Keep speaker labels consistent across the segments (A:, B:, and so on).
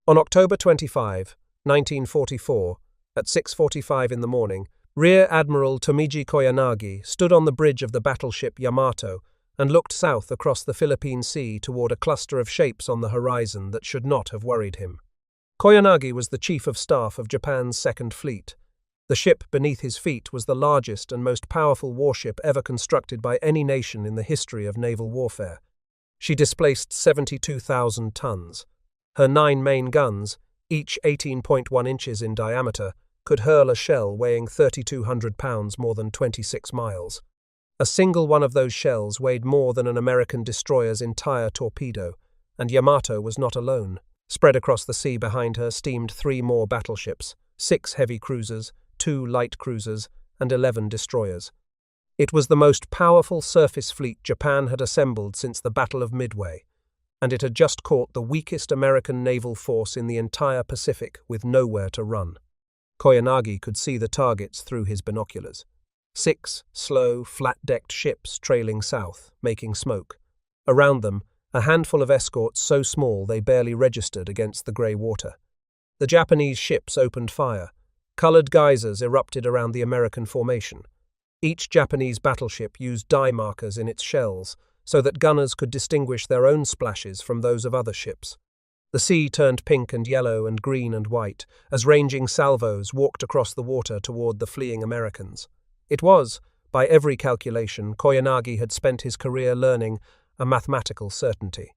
A: On October 25, 1944, at 6:45 in the morning, Rear Admiral Tomiji Koyanagi stood on the bridge of the battleship Yamato and looked south across the Philippine Sea toward a cluster of shapes on the horizon that should not have worried him. Koyanagi was the chief of staff of Japan's Second Fleet. The ship beneath his feet was the largest and most powerful warship ever constructed by any nation in the history of naval warfare. She displaced 72,000 tons. Her 9 main guns, each 18.1 inches in diameter, could hurl a shell weighing 3,200 pounds more than 26 miles. A single one of those shells weighed more than an American destroyer's entire torpedo, and Yamato was not alone. Spread across the sea behind her steamed 3 more battleships, 6 heavy cruisers, 2 light cruisers, and 11 destroyers. It was the most powerful surface fleet Japan had assembled since the Battle of Midway, and it had just caught the weakest American naval force in the entire Pacific with nowhere to run. Koyanagi could see the targets through his binoculars. 6 slow, flat-decked ships trailing south, making smoke. Around them, a handful of escorts so small they barely registered against the grey water. The Japanese ships opened fire. Colored geysers erupted around the American formation. Each Japanese battleship used dye markers in its shells so that gunners could distinguish their own splashes from those of other ships. The sea turned pink and yellow and green and white as ranging salvos walked across the water toward the fleeing Americans. It was, by every calculation, Koyanagi had spent his career learning a mathematical certainty.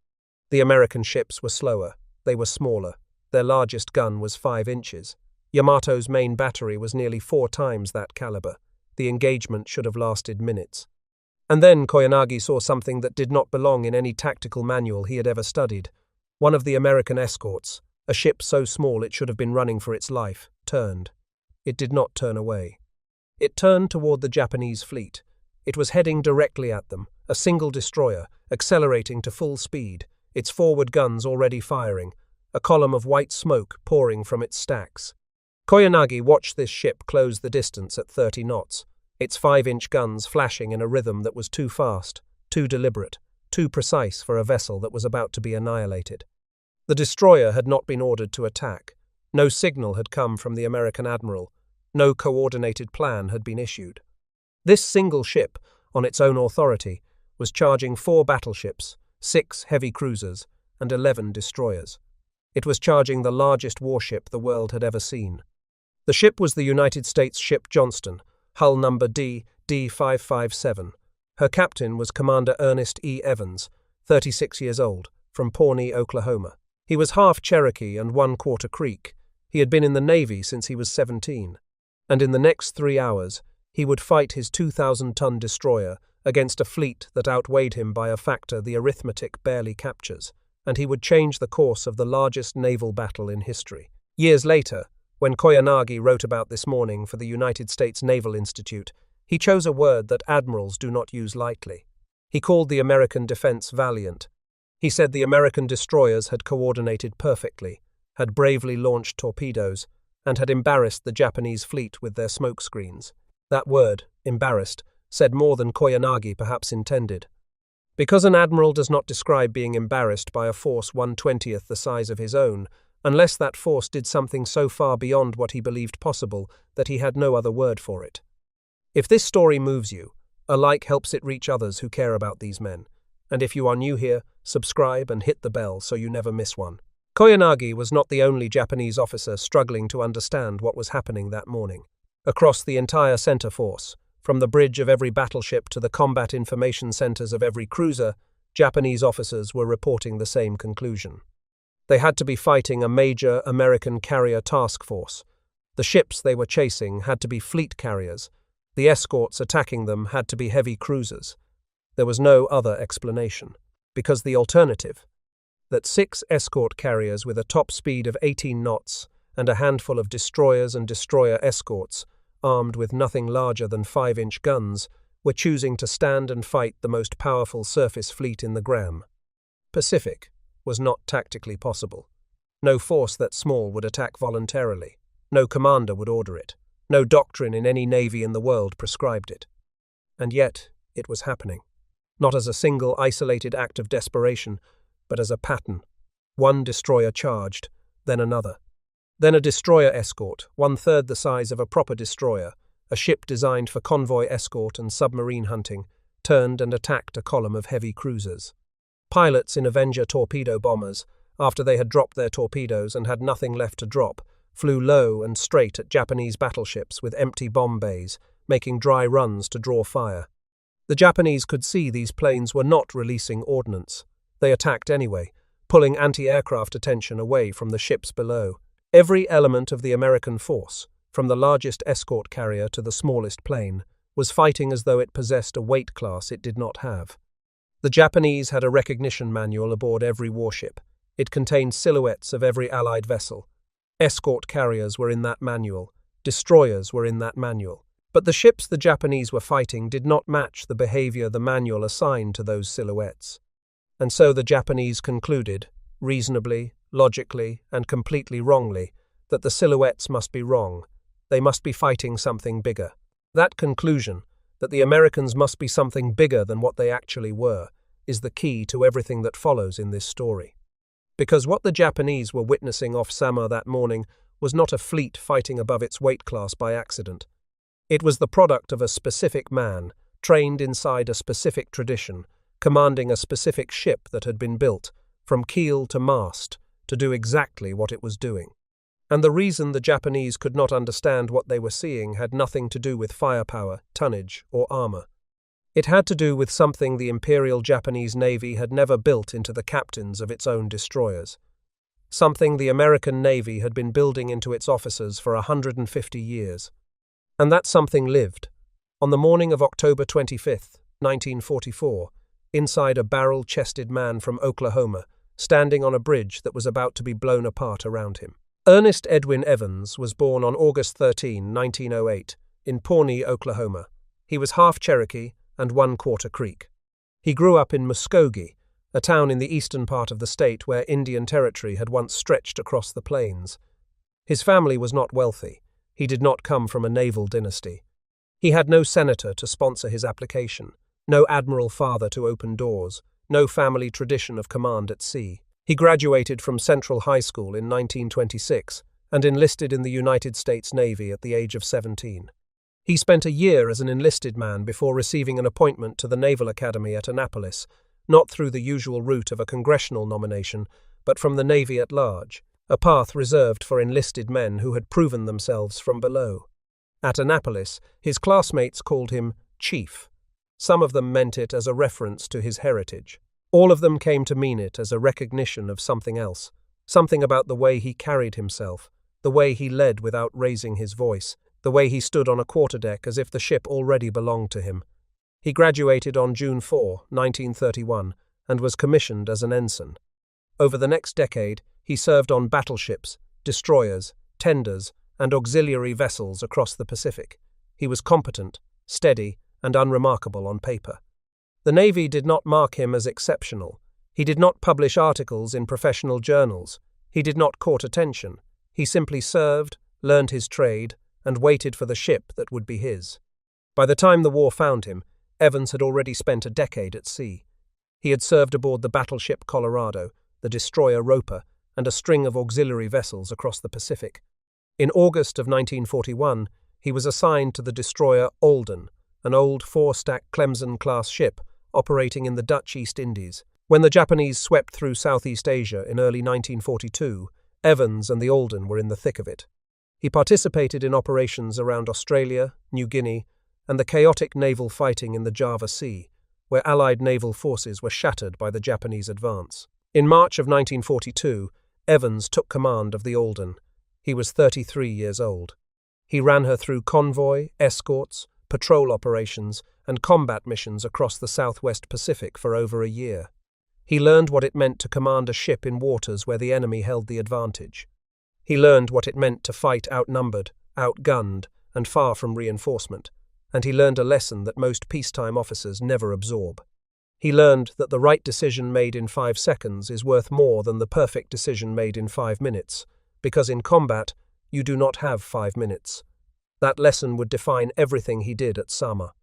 A: The American ships were slower, they were smaller, their largest gun was 5 inches. Yamato's main battery was nearly 4 times that caliber. The engagement should have lasted minutes. And then Koyanagi saw something that did not belong in any tactical manual he had ever studied. One of the American escorts, a ship so small it should have been running for its life, turned. It did not turn away. It turned toward the Japanese fleet. It was heading directly at them, a single destroyer, accelerating to full speed, its forward guns already firing, a column of white smoke pouring from its stacks. Koyanagi watched this ship close the distance at 30 knots, its 5-inch guns flashing in a rhythm that was too fast, too deliberate, too precise for a vessel that was about to be annihilated. The destroyer had not been ordered to attack. No signal had come from the American admiral. No coordinated plan had been issued. This single ship, on its own authority, was charging 4 battleships, 6 heavy cruisers, and 11 destroyers. It was charging the largest warship the world had ever seen. The ship was the United States ship Johnston, hull number D-557. Her captain was Commander Ernest E. Evans, 36 years old, from Pawnee, Oklahoma. He was half Cherokee and 1/4 Creek. He had been in the Navy since he was 17. And in the next 3 hours, he would fight his 2,000-ton destroyer against a fleet that outweighed him by a factor the arithmetic barely captures, and he would change the course of the largest naval battle in history. Years later, when Koyanagi wrote about this morning for the United States Naval Institute, he chose a word that admirals do not use lightly. He called the American defense valiant. He said the American destroyers had coordinated perfectly, had bravely launched torpedoes, and had embarrassed the Japanese fleet with their smoke screens. That word, embarrassed, said more than Koyanagi perhaps intended. Because an admiral does not describe being embarrassed by a force 1/20th the size of his own, unless that force did something so far beyond what he believed possible that he had no other word for it. If this story moves you, a like helps it reach others who care about these men. And if you are new here, subscribe and hit the bell so you never miss one. Koyanagi was not the only Japanese officer struggling to understand what was happening that morning. Across the entire center force, from the bridge of every battleship to the combat information centers of every cruiser, Japanese officers were reporting the same conclusion. They had to be fighting a major American carrier task force. The ships they were chasing had to be fleet carriers. The escorts attacking them had to be heavy cruisers. There was no other explanation, because the alternative, that 6 escort carriers with a top speed of 18 knots and a handful of destroyers and destroyer escorts, armed with nothing larger than 5-inch guns, were choosing to stand and fight the most powerful surface fleet in the Pacific, was not tactically possible. No force that small would attack voluntarily. No commander would order it. No doctrine in any navy in the world prescribed it. And yet, it was happening. Not as a single isolated act of desperation, but as a pattern. One destroyer charged. then another. Then a destroyer escort, one-third the size of a proper destroyer, a ship designed for convoy escort and submarine hunting, turned and attacked a column of heavy cruisers. Pilots in Avenger torpedo bombers, after they had dropped their torpedoes and had nothing left to drop, flew low and straight at Japanese battleships with empty bomb bays, making dry runs to draw fire. The Japanese could see these planes were not releasing ordnance. They attacked anyway, pulling anti-aircraft attention away from the ships below. Every element of the American force, from the largest escort carrier to the smallest plane, was fighting as though it possessed a weight class it did not have. The Japanese had a recognition manual aboard every warship. It contained silhouettes of every Allied vessel. Escort carriers were in that manual. Destroyers were in that manual. But the ships the Japanese were fighting did not match the behavior the manual assigned to those silhouettes. And so the Japanese concluded, reasonably, logically, and completely wrongly, that the silhouettes must be wrong. They must be fighting something bigger. That conclusion, that the Americans must be something bigger than what they actually were, is the key to everything that follows in this story. Because what the Japanese were witnessing off Samar that morning was not a fleet fighting above its weight class by accident. It was the product of a specific man, trained inside a specific tradition, commanding a specific ship that had been built, from keel to mast, to do exactly what it was doing. And the reason the Japanese could not understand what they were seeing had nothing to do with firepower, tonnage, or armor. It had to do with something the Imperial Japanese Navy had never built into the captains of its own destroyers. Something the American Navy had been building into its officers for 150 years. And that something lived. On the morning of October 25th, 1944, inside a barrel-chested man from Oklahoma, standing on a bridge that was about to be blown apart around him. Ernest Edwin Evans was born on August 13, 1908, in Pawnee, Oklahoma. He was half Cherokee and one-quarter Creek. He grew up in Muskogee, a town in the eastern part of the state where Indian Territory had once stretched across the plains. His family was not wealthy. He did not come from a naval dynasty. He had no senator to sponsor his application, no admiral father to open doors, no family tradition of command at sea. He graduated from Central High School in 1926 and enlisted in the United States Navy at the age of 17. He spent a year as an enlisted man before receiving an appointment to the Naval Academy at Annapolis, not through the usual route of a congressional nomination, but from the Navy at large, a path reserved for enlisted men who had proven themselves from below. At Annapolis, his classmates called him Chief. Some of them meant it as a reference to his heritage. All of them came to mean it as a recognition of something else, something about the way he carried himself, the way he led without raising his voice, the way he stood on a quarterdeck as if the ship already belonged to him. He graduated on June 4, 1931, and was commissioned as an ensign. Over the next decade, he served on battleships, destroyers, tenders, and auxiliary vessels across the Pacific. He was competent, steady, and unremarkable on paper. The Navy did not mark him as exceptional. He did not publish articles in professional journals. He did not court attention. He simply served, learned his trade, and waited for the ship that would be his. By the time the war found him, Evans had already spent a decade at sea. He had served aboard the battleship Colorado, the destroyer Roper, and a string of auxiliary vessels across the Pacific. In August of 1941, he was assigned to the destroyer Alden, an old four-stack Clemson-class ship operating in the Dutch East Indies. When the Japanese swept through Southeast Asia in early 1942, Evans and the Alden were in the thick of it. He participated in operations around Australia, New Guinea, and the chaotic naval fighting in the Java Sea, where Allied naval forces were shattered by the Japanese advance. In March of 1942, Evans took command of the Alden. He was 33 years old. He ran her through convoy, escorts, patrol operations, and combat missions across the Southwest Pacific for over a year. He learned what it meant to command a ship in waters where the enemy held the advantage. He learned what it meant to fight outnumbered, outgunned, and far from reinforcement. And he learned a lesson that most peacetime officers never absorb. He learned that the right decision made in 5 seconds is worth more than the perfect decision made in 5 minutes, because in combat, you do not have 5 minutes. That lesson would define everything he did at Samar.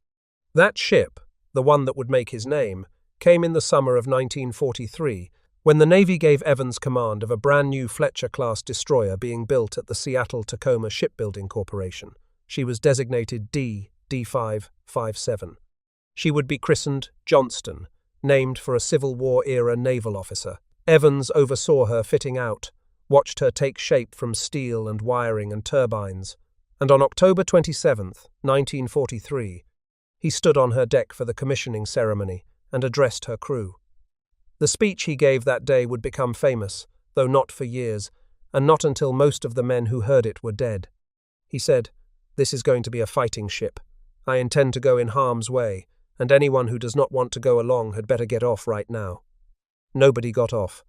A: That ship, the one that would make his name, came in the summer of 1943, When the Navy gave Evans command of a brand new Fletcher-class destroyer being built at the Seattle-Tacoma Shipbuilding Corporation, she was designated D-557. She would be christened Johnston, named for a Civil War-era naval officer. Evans oversaw her fitting out, watched her take shape from steel and wiring and turbines, and on October 27, 1943, he stood on her deck for the commissioning ceremony and addressed her crew. The speech he gave that day would become famous, though not for years, and not until most of the men who heard it were dead. He said, "This is going to be a fighting ship. I intend to go in harm's way, and anyone who does not want to go along had better get off right now." Nobody got off.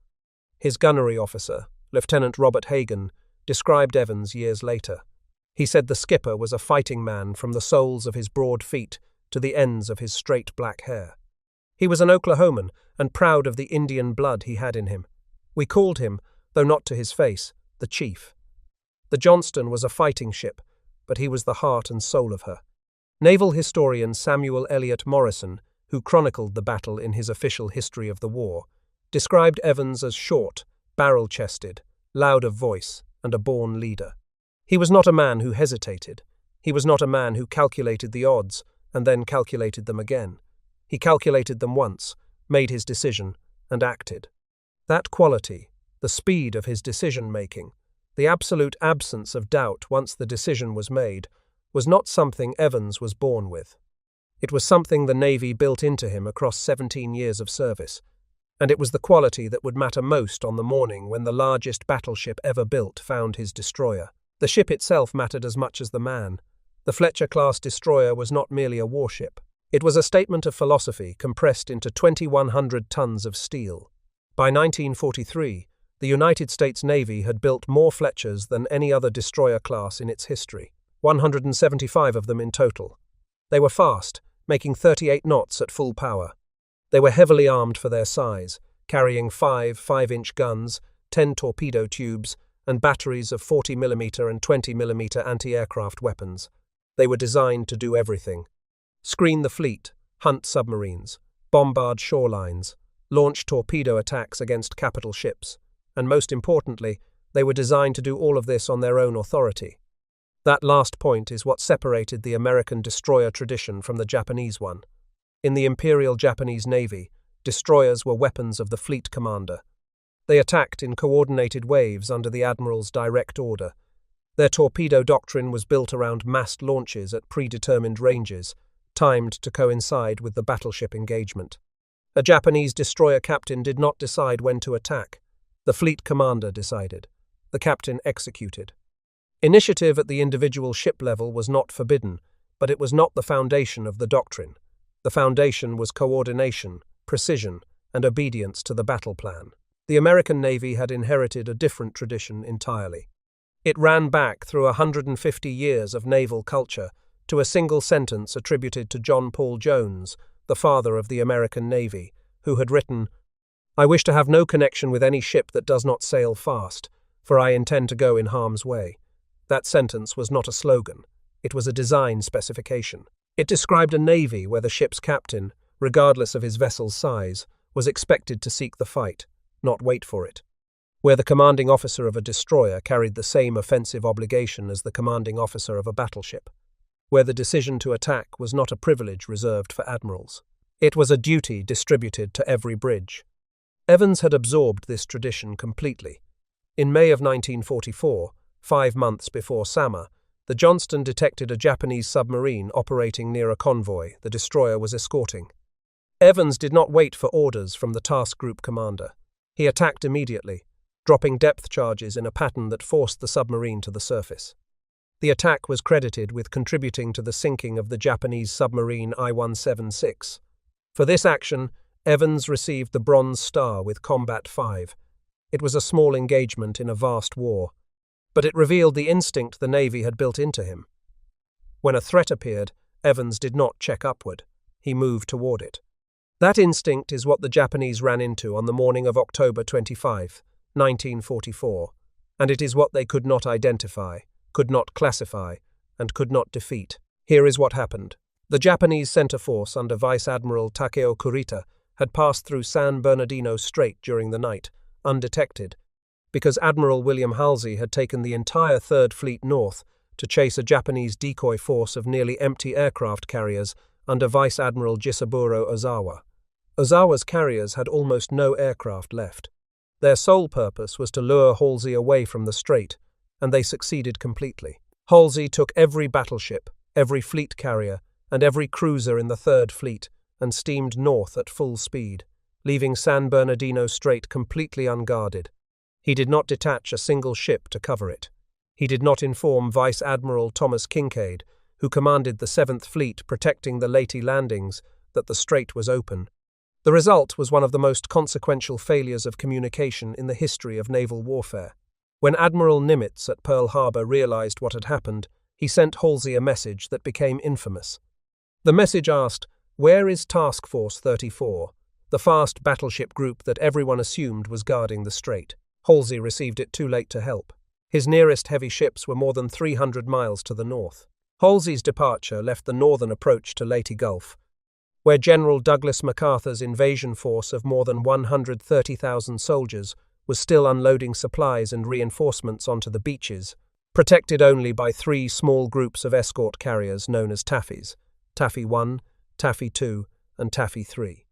A: His gunnery officer, Lieutenant Robert Hagan, described Evans years later. He said the skipper was a fighting man from the soles of his broad feet to the ends of his straight black hair. He was an Oklahoman and proud of the Indian blood he had in him. We called him, though not to his face, the Chief. The Johnston was a fighting ship, but he was the heart and soul of her. Naval historian Samuel Eliot Morison, who chronicled the battle in his official history of the war, described Evans as short, barrel-chested, loud of voice, and a born leader. He was not a man who hesitated. He was not a man who calculated the odds and then calculated them again. He calculated them once, made his decision, and acted. That quality, the speed of his decision-making, the absolute absence of doubt once the decision was made, was not something Evans was born with. It was something the Navy built into him across 17 years of service, and it was the quality that would matter most on the morning when the largest battleship ever built found his destroyer. The ship itself mattered as much as the man. The Fletcher-class destroyer was not merely a warship. It was a statement of philosophy compressed into 2,100 tons of steel. By 1943, the United States Navy had built more Fletchers than any other destroyer class in its history, 175 of them in total. They were fast, making 38 knots at full power. They were heavily armed for their size, carrying 5-inch guns, 10 torpedo tubes, and batteries of 40mm and 20mm anti-aircraft weapons. They were designed to do everything: screen the fleet, hunt submarines, bombard shorelines, launch torpedo attacks against capital ships, and most importantly, they were designed to do all of this on their own authority. That last point is what separated the American destroyer tradition from the Japanese one. In the Imperial Japanese Navy, destroyers were weapons of the fleet commander. They attacked in coordinated waves under the admiral's direct order. Their torpedo doctrine was built around massed launches at predetermined ranges, timed to coincide with the battleship engagement. A Japanese destroyer captain did not decide when to attack. The fleet commander decided. The captain executed. Initiative at the individual ship level was not forbidden, but it was not the foundation of the doctrine. The foundation was coordination, precision, and obedience to the battle plan. The American Navy had inherited a different tradition entirely. It ran back through 150 years of naval culture to a single sentence attributed to John Paul Jones, the father of the American Navy, who had written, "I wish to have no connection with any ship that does not sail fast, for I intend to go in harm's way." That sentence was not a slogan. It was a design specification. It described a navy where the ship's captain, regardless of his vessel's size, was expected to seek the fight, not wait for it. Where the commanding officer of a destroyer carried the same offensive obligation as the commanding officer of a battleship. Where the decision to attack was not a privilege reserved for admirals. It was a duty distributed to every bridge. Evans had absorbed this tradition completely. In May of 1944, 5 months before Samar, the Johnston detected a Japanese submarine operating near a convoy the destroyer was escorting. Evans did not wait for orders from the task group commander. He attacked immediately, dropping depth charges in a pattern that forced the submarine to the surface. The attack was credited with contributing to the sinking of the Japanese submarine I-176. For this action, Evans received the Bronze Star with Combat 5. It was a small engagement in a vast war, but it revealed the instinct the Navy had built into him. When a threat appeared, Evans did not check upward. He moved toward it. That instinct is what the Japanese ran into on the morning of October 25, 1944, and it is what they could not identify, could not classify, and could not defeat. Here is what happened. The Japanese sent a force under Vice Admiral Kurita had passed through San Bernardino Strait during the night, undetected, because Admiral William Halsey had taken the entire Third Fleet north to chase a Japanese decoy force of nearly empty aircraft carriers under Vice Admiral Jisaburo Ozawa. Ozawa's carriers had almost no aircraft left. Their sole purpose was to lure Halsey away from the strait, and they succeeded completely. Halsey took every battleship, every fleet carrier, and every cruiser in the Third Fleet and steamed north at full speed, leaving San Bernardino Strait completely unguarded. He did not detach a single ship to cover it. He did not inform Vice Admiral Thomas Kincaid, who commanded the 7th Fleet protecting the Leyte landings, that the strait was open. The result was one of the most consequential failures of communication in the history of naval warfare. When Admiral Nimitz at Pearl Harbor realized what had happened, he sent Halsey a message that became infamous. The message asked, "Where is Task Force 34, the fast battleship group that everyone assumed was guarding the strait?" Halsey received it too late to help. His nearest heavy ships were more than 300 miles to the north. Halsey's departure left the northern approach to Leyte Gulf, where General Douglas MacArthur's invasion force of more than 130,000 soldiers was still unloading supplies and reinforcements onto the beaches, protected only by 3 small groups of escort carriers known as Taffys, Taffy 1, Taffy 2, and Taffy 3.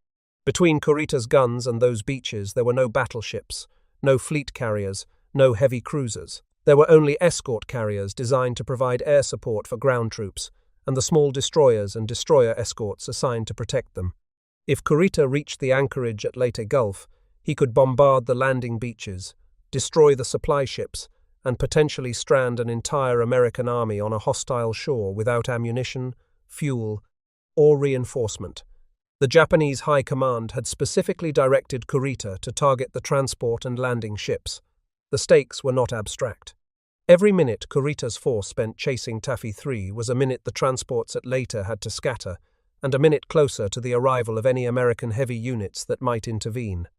A: Between Kurita's guns and those beaches there were no battleships, no fleet carriers, no heavy cruisers. There were only escort carriers designed to provide air support for ground troops, and the small destroyers and destroyer escorts assigned to protect them. If Kurita reached the anchorage at Leyte Gulf, he could bombard the landing beaches, destroy the supply ships, and potentially strand an entire American army on a hostile shore without ammunition, fuel, or reinforcement. The Japanese High Command had specifically directed Kurita to target the transport and landing ships. The stakes were not abstract. Every minute Kurita's force spent chasing Taffy 3 was a minute the transports at Leyte had to scatter, and a minute closer to the arrival of any American heavy units that might intervene.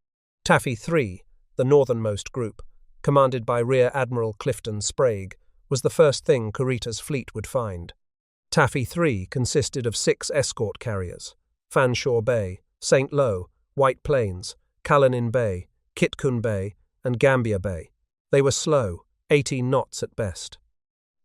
A: Taffy 3, the northernmost group, commanded by Rear Admiral Clifton Sprague, was the first thing Kurita's fleet would find. Taffy 3 consisted of 6 escort carriers: Fanshawe Bay, St. Lo, White Plains, Kalanin Bay, Kitkun Bay, and Gambia Bay. They were slow, 18 knots at best.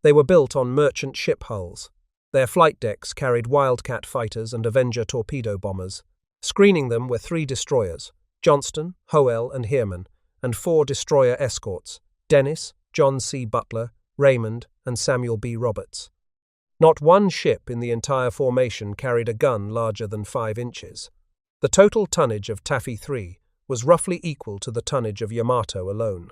A: They were built on merchant ship hulls. Their flight decks carried Wildcat fighters and Avenger torpedo bombers. Screening them were 3 destroyers: Johnston, Hoel, and Heermann, and 4 destroyer escorts: Dennis, John C. Butler, Raymond, and Samuel B. Roberts. Not one ship in the entire formation carried a gun larger than 5 inches. The total tonnage of Taffy 3 was roughly equal to the tonnage of Yamato alone.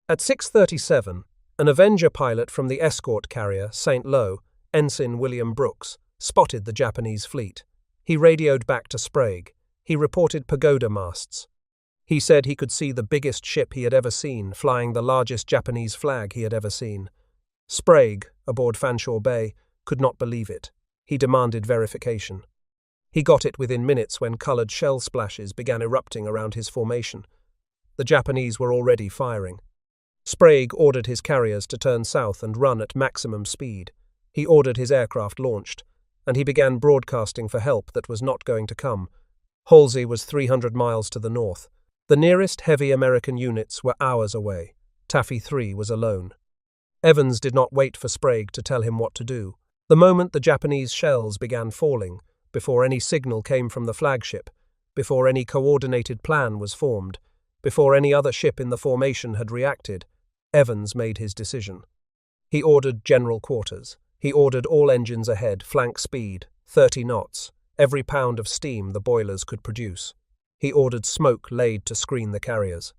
A: At 6:37, an Avenger pilot from the escort carrier St. Lo, Ensign William Brooks, spotted the Japanese fleet. He radioed back to Sprague. He reported pagoda masts. He said he could see the biggest ship he had ever seen, flying the largest Japanese flag he had ever seen. Sprague, aboard Fanshawe Bay, could not believe it. He demanded verification. He got it within minutes when colored shell splashes began erupting around his formation. The Japanese were already firing. Sprague ordered his carriers to turn south and run at maximum speed. He ordered his aircraft launched, and he began broadcasting for help that was not going to come. Halsey was 300 miles to the north. The nearest heavy American units were hours away. Taffy 3 was alone. Evans did not wait for Sprague to tell him what to do. The moment the Japanese shells began falling, before any signal came from the flagship, before any coordinated plan was formed, before any other ship in the formation had reacted, Evans made his decision. He ordered general quarters. He ordered all engines ahead, flank speed, 30 knots, every pound of steam the boilers could produce. He ordered smoke laid to screen the carriers.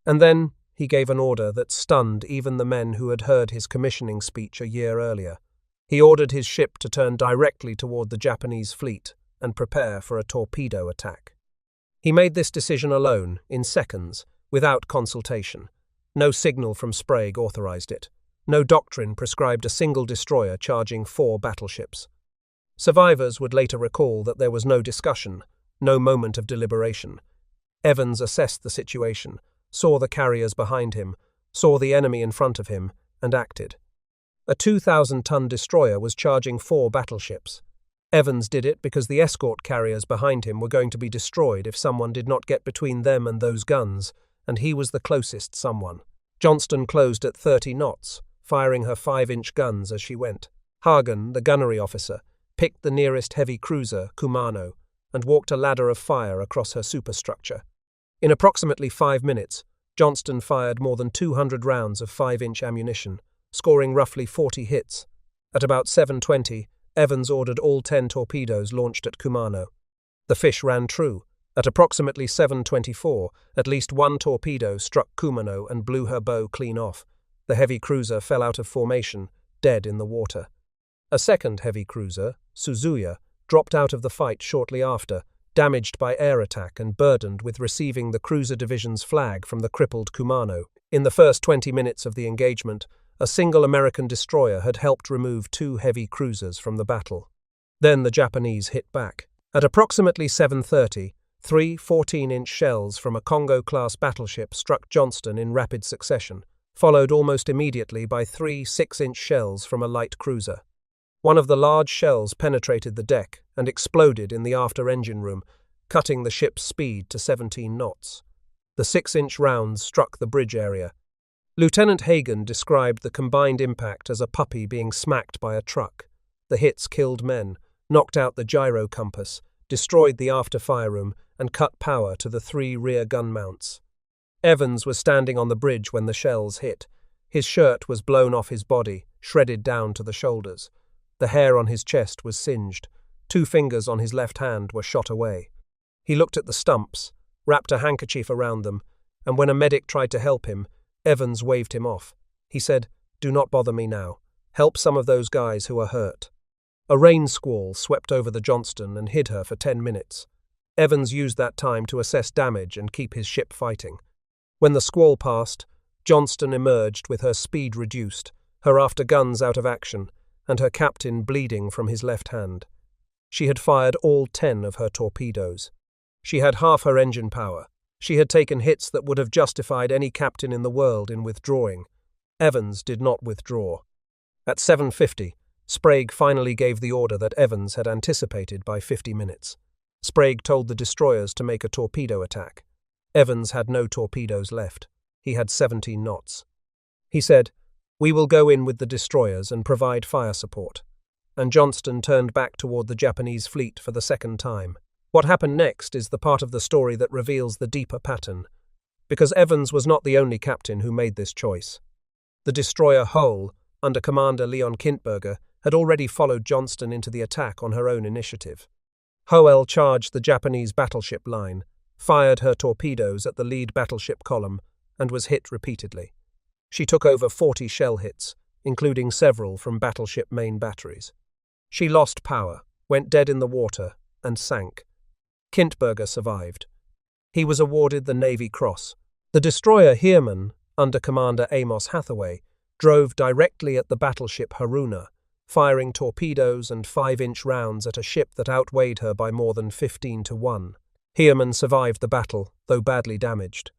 A: And then he gave an order that stunned even the men who had heard his commissioning speech a year earlier. He ordered his ship to turn directly toward the Japanese fleet and prepare for a torpedo attack. He made this decision alone, in seconds, without consultation. No signal from Sprague authorized it. No doctrine prescribed a single destroyer charging 4 battleships. Survivors would later recall that there was no discussion, no moment of deliberation. Evans assessed the situation, saw the carriers behind him, saw the enemy in front of him, and acted. A 2,000-ton destroyer was charging 4 battleships. Evans did it because the escort carriers behind him were going to be destroyed if someone did not get between them and those guns, and he was the closest someone. Johnston closed at 30 knots, firing her 5-inch guns as she went. Hagen, the gunnery officer, picked the nearest heavy cruiser, Kumano, and walked a ladder of fire across her superstructure. In approximately 5 minutes, Johnston fired more than 200 rounds of 5-inch ammunition, scoring roughly 40 hits. At about 7:20, Evans ordered all 10 torpedoes launched at Kumano. The fish ran true. At approximately 7:24, at least one torpedo struck Kumano and blew her bow clean off. The heavy cruiser fell out of formation, dead in the water. A second heavy cruiser, Suzuya, dropped out of the fight shortly after, damaged by air attack and burdened with receiving the cruiser division's flag from the crippled Kumano. In the first 20 minutes of the engagement, a single American destroyer had helped remove 2 heavy cruisers from the battle. Then the Japanese hit back. At approximately 7:30, 3 14-inch shells from a Congo-class battleship struck Johnston in rapid succession, followed almost immediately by 3 6-inch shells from a light cruiser. One of the large shells penetrated the deck and exploded in the after engine room, cutting the ship's speed to 17 knots. The 6-inch rounds struck the bridge area. Lieutenant Hagen described the combined impact as a puppy being smacked by a truck. The hits killed men, knocked out the gyro compass, destroyed the after fire room, and cut power to the 3 rear gun mounts. Evans was standing on the bridge when the shells hit. His shirt was blown off his body, shredded down to the shoulders. The hair on his chest was singed. 2 fingers on his left hand were shot away. He looked at the stumps, wrapped a handkerchief around them, and when a medic tried to help him, Evans waved him off. He said, "Do not bother me now. Help some of those guys who are hurt." A rain squall swept over the Johnston and hid her for 10 minutes. Evans used that time to assess damage and keep his ship fighting. When the squall passed, Johnston emerged with her speed reduced, her after guns out of action, and her captain bleeding from his left hand. She had fired all 10 of her torpedoes. She had half her engine power. She had taken hits that would have justified any captain in the world in withdrawing. Evans did not withdraw. At 7:50, Sprague finally gave the order that Evans had anticipated by 50 minutes. Sprague told the destroyers to make a torpedo attack. Evans had no torpedoes left. He had 17 knots. He said, "We will go in with the destroyers and provide fire support." And Johnston turned back toward the Japanese fleet for the second time. What happened next is the part of the story that reveals the deeper pattern, because Evans was not the only captain who made this choice. The destroyer Hoel, under Commander Leon Kintberger, had already followed Johnston into the attack on her own initiative. Hoel charged the Japanese battleship line, fired her torpedoes at the lead battleship column, and was hit repeatedly. She took over 40 shell hits, including several from battleship main batteries. She lost power, went dead in the water, and sank. Kintberger survived. He was awarded the Navy Cross. The destroyer Heermann, under Commander Amos Hathaway, drove directly at the battleship Haruna, firing torpedoes and 5-inch rounds at a ship that outweighed her by more than 15-1. Heermann survived the battle, though badly damaged.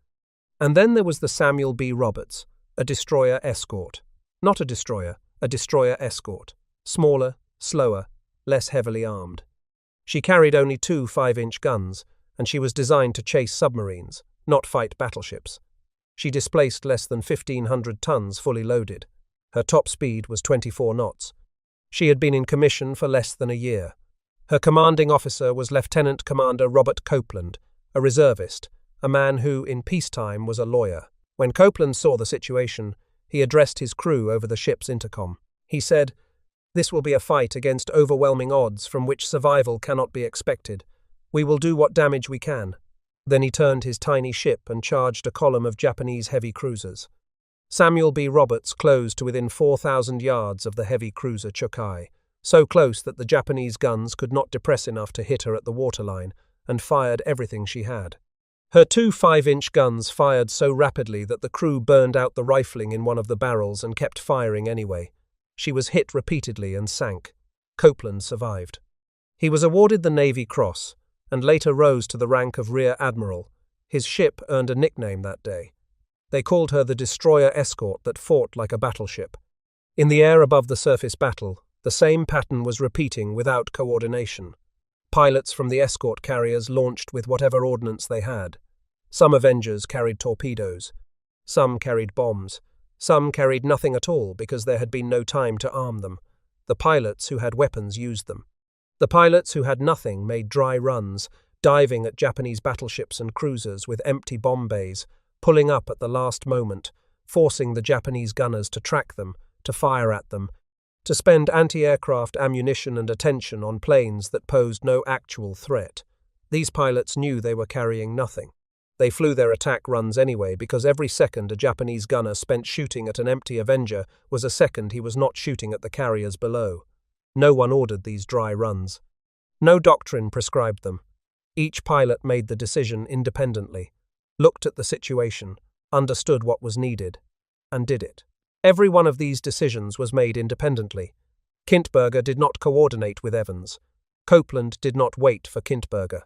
A: And then there was the Samuel B. Roberts, a destroyer escort. Not a destroyer escort. Smaller, slower, less heavily armed. She carried only 2 5-inch guns, and she was designed to chase submarines, not fight battleships. She displaced less than 1,500 tons fully loaded. Her top speed was 24 knots. She had been in commission for less than a year. Her commanding officer was Lieutenant Commander Robert Copeland, a reservist, a man who, in peacetime, was a lawyer. When Copeland saw the situation, he addressed his crew over the ship's intercom. He said, "This will be a fight against overwhelming odds from which survival cannot be expected. We will do what damage we can." Then he turned his tiny ship and charged a column of Japanese heavy cruisers. Samuel B. Roberts closed to within 4,000 yards of the heavy cruiser Cherokee, so close that the Japanese guns could not depress enough to hit her at the waterline, and fired everything she had. Her 2 5-inch guns fired so rapidly that the crew burned out the rifling in one of the barrels and kept firing anyway. She was hit repeatedly and sank. Copeland survived. He was awarded the Navy Cross, and later rose to the rank of Rear Admiral. His ship earned a nickname that day. They called her the destroyer escort that fought like a battleship. In the air above the surface battle, The same pattern was repeating without coordination. Pilots from the escort carriers launched with whatever ordnance they had. Some Avengers carried torpedoes. Some carried bombs. Some carried nothing at all because there had been no time to arm them. The pilots who had weapons used them. The pilots who had nothing made dry runs, diving at Japanese battleships and cruisers with empty bomb bays, pulling up at the last moment, forcing the Japanese gunners to track them, to fire at them, to spend anti-aircraft ammunition and attention on planes that posed no actual threat. These pilots knew they were carrying nothing. They flew their attack runs anyway because every second a Japanese gunner spent shooting at an empty Avenger was a second he was not shooting at the carriers below. No one ordered these dry runs. No doctrine prescribed them. Each pilot made the decision independently, looked at the situation, understood what was needed, and did it. Every one of these decisions was made independently. Kintberger did not coordinate with Evans. Copeland did not wait for Kintberger.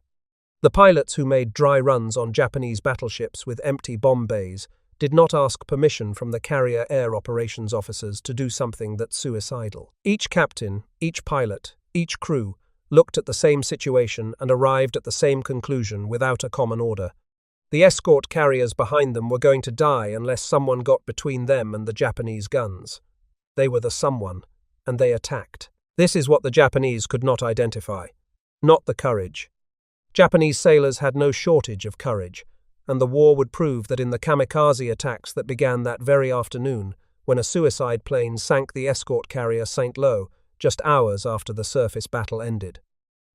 A: The pilots who made dry runs on Japanese battleships with empty bomb bays did not ask permission from the carrier air operations officers to do something that's suicidal. Each captain, each pilot, each crew looked at the same situation and arrived at the same conclusion without a common order. The escort carriers behind them were going to die unless someone got between them and the Japanese guns. They were the someone, and they attacked. This is what the Japanese could not identify. Not the courage. Japanese sailors had no shortage of courage, and the war would prove that in the kamikaze attacks that began that very afternoon, when a suicide plane sank the escort carrier St. Lo, just hours after the surface battle ended.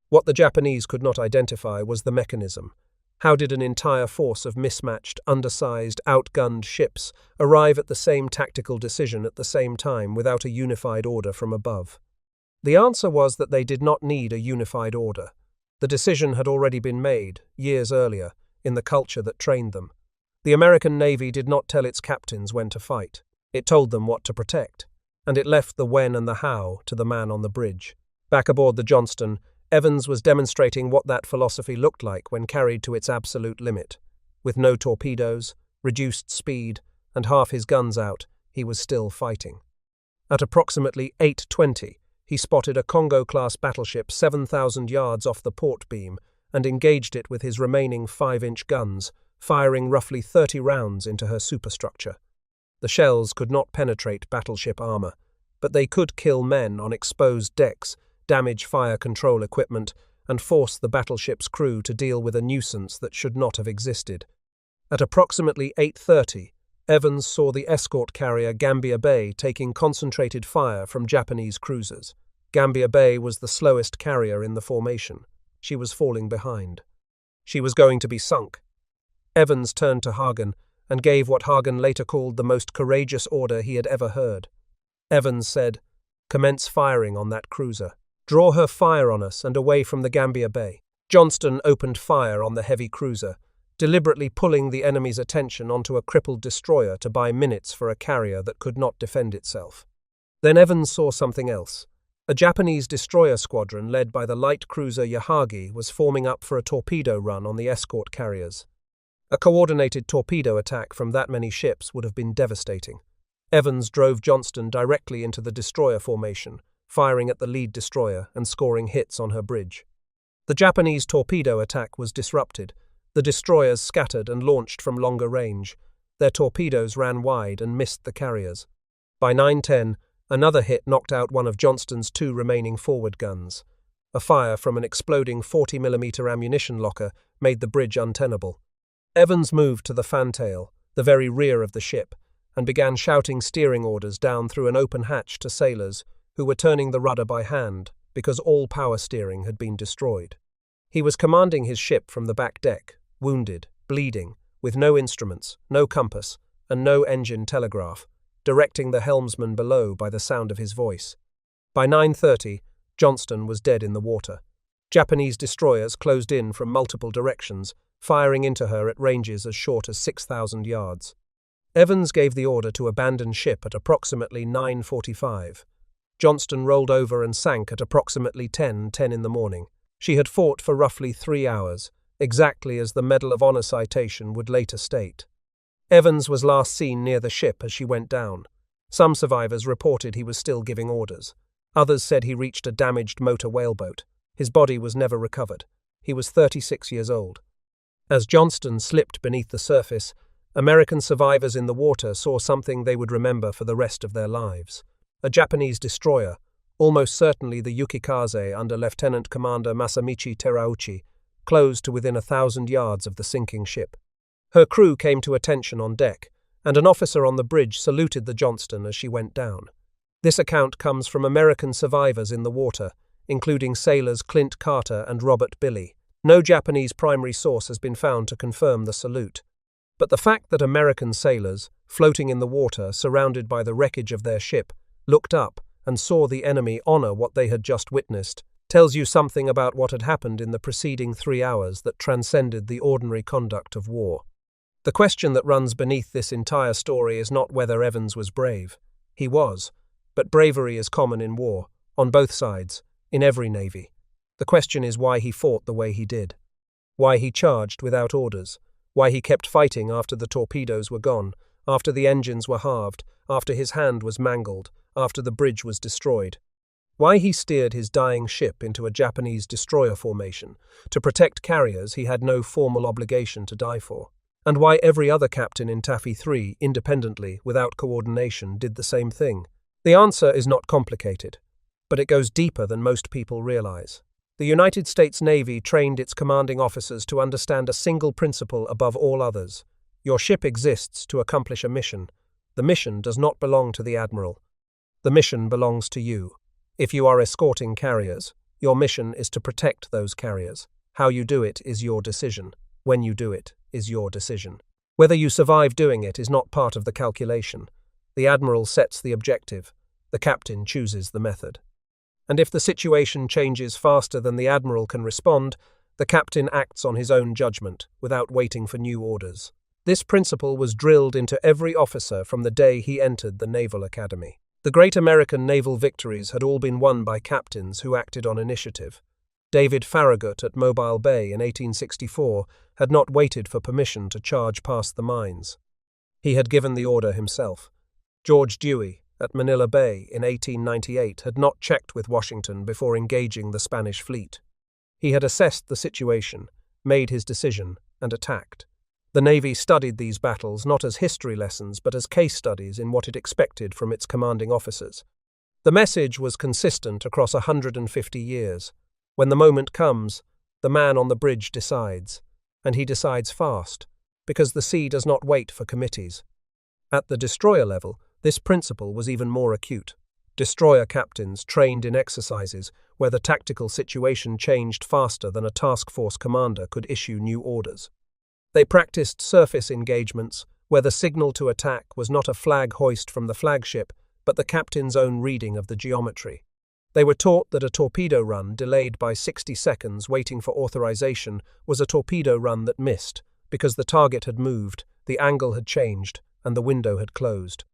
A: What the Japanese could not identify was the mechanism. How did an entire force of mismatched, undersized, outgunned ships arrive at the same tactical decision at the same time without a unified order from above? The answer was that they did not need a unified order. The decision had already been made, years earlier, in the culture that trained them. The American Navy did not tell its captains when to fight. It told them what to protect, and it left the when and the how to the man on the bridge. Back aboard the Johnston, Evans was demonstrating what that philosophy looked like when carried to its absolute limit. With no torpedoes, reduced speed, and half his guns out, he was still fighting. At approximately 8:20, he spotted a Congo-class battleship 7,000 yards off the port beam and engaged it with his remaining 5-inch guns, firing roughly 30 rounds into her superstructure. The shells could not penetrate battleship armor, but they could kill men on exposed decks, damage fire control equipment, and force the battleship's crew to deal with a nuisance that should not have existed. At approximately 8:30, Evans saw the escort carrier Gambia Bay taking concentrated fire from Japanese cruisers. Gambia Bay was the slowest carrier in the formation. She was falling behind. She was going to be sunk. Evans turned to Hagen and gave what Hagen later called the most courageous order he had ever heard. Evans said, "Commence firing on that cruiser. Draw her fire on us and away from the Gambia Bay." Johnston opened fire on the heavy cruiser, deliberately pulling the enemy's attention onto a crippled destroyer to buy minutes for a carrier that could not defend itself. Then Evans saw something else. A Japanese destroyer squadron led by the light cruiser Yahagi was forming up for a torpedo run on the escort carriers. A coordinated torpedo attack from that many ships would have been devastating. Evans drove Johnston directly into the destroyer formation, firing at the lead destroyer and scoring hits on her bridge. The Japanese torpedo attack was disrupted. The destroyers scattered and launched from longer range. Their torpedoes ran wide and missed the carriers. By 9:10, another hit knocked out one of Johnston's 2 remaining forward guns. A fire from an exploding 40mm ammunition locker made the bridge untenable. Evans moved to the fantail, the very rear of the ship, and began shouting steering orders down through an open hatch to sailors who were turning the rudder by hand because all power steering had been destroyed. He was commanding his ship from the back deck, wounded, bleeding, with no instruments, no compass, and no engine telegraph, directing the helmsman below by the sound of his voice. By 9:30, Johnston was dead in the water. Japanese destroyers closed in from multiple directions, firing into her at ranges as short as 6,000 yards. Evans gave the order to abandon ship at approximately 9:45. Johnston rolled over and sank at approximately 10:10 in the morning. She had fought for roughly 3 hours, exactly as the Medal of Honor citation would later state. Evans was last seen near the ship as she went down. Some survivors reported he was still giving orders. Others said he reached a damaged motor whaleboat. His body was never recovered. He was 36 years old. As Johnston slipped beneath the surface, American survivors in the water saw something they would remember for the rest of their lives. A Japanese destroyer, almost certainly the Yukikaze under Lieutenant Commander Masamichi Terauchi, closed to within 1,000 yards of the sinking ship. Her crew came to attention on deck, and an officer on the bridge saluted the Johnston as she went down. This account comes from American survivors in the water, including sailors Clint Carter and Robert Billy. No Japanese primary source has been found to confirm the salute. But the fact that American sailors, floating in the water surrounded by the wreckage of their ship, looked up and saw the enemy honor what they had just witnessed, tells you something about what had happened in the preceding 3 hours that transcended the ordinary conduct of war. The question that runs beneath this entire story is not whether Evans was brave. He was, but bravery is common in war, on both sides, in every navy. The question is why he fought the way he did. Why he charged without orders. Why he kept fighting after the torpedoes were gone, after the engines were halved, after his hand was mangled, after the bridge was destroyed. Why he steered his dying ship into a Japanese destroyer formation to protect carriers he had no formal obligation to die for. And why every other captain in Taffy Three, independently, without coordination, did the same thing. The answer is not complicated, but it goes deeper than most people realize. The United States Navy trained its commanding officers to understand a single principle above all others. Your ship exists to accomplish a mission. The mission does not belong to the admiral. The mission belongs to you. If you are escorting carriers, your mission is to protect those carriers. How you do it is your decision. When you do it is your decision. Whether you survive doing it is not part of the calculation. The admiral sets the objective. The captain chooses the method. And if the situation changes faster than the admiral can respond, the captain acts on his own judgment, without waiting for new orders. This principle was drilled into every officer from the day he entered the Naval Academy. The great American naval victories had all been won by captains who acted on initiative. David Farragut at Mobile Bay in 1864 had not waited for permission to charge past the mines. He had given the order himself. George Dewey at Manila Bay in 1898 had not checked with Washington before engaging the Spanish fleet. He had assessed the situation, made his decision, and attacked. The Navy studied these battles not as history lessons but as case studies in what it expected from its commanding officers. The message was consistent across 150 years. When the moment comes, the man on the bridge decides, and he decides fast, because the sea does not wait for committees. At the destroyer level, this principle was even more acute. Destroyer captains trained in exercises where the tactical situation changed faster than a task force commander could issue new orders. They practiced surface engagements where the signal to attack was not a flag hoist from the flagship, but the captain's own reading of the geometry. They were taught that a torpedo run delayed by 60 seconds waiting for authorization was a torpedo run that missed, because the target had moved, the angle had changed, and the window had closed.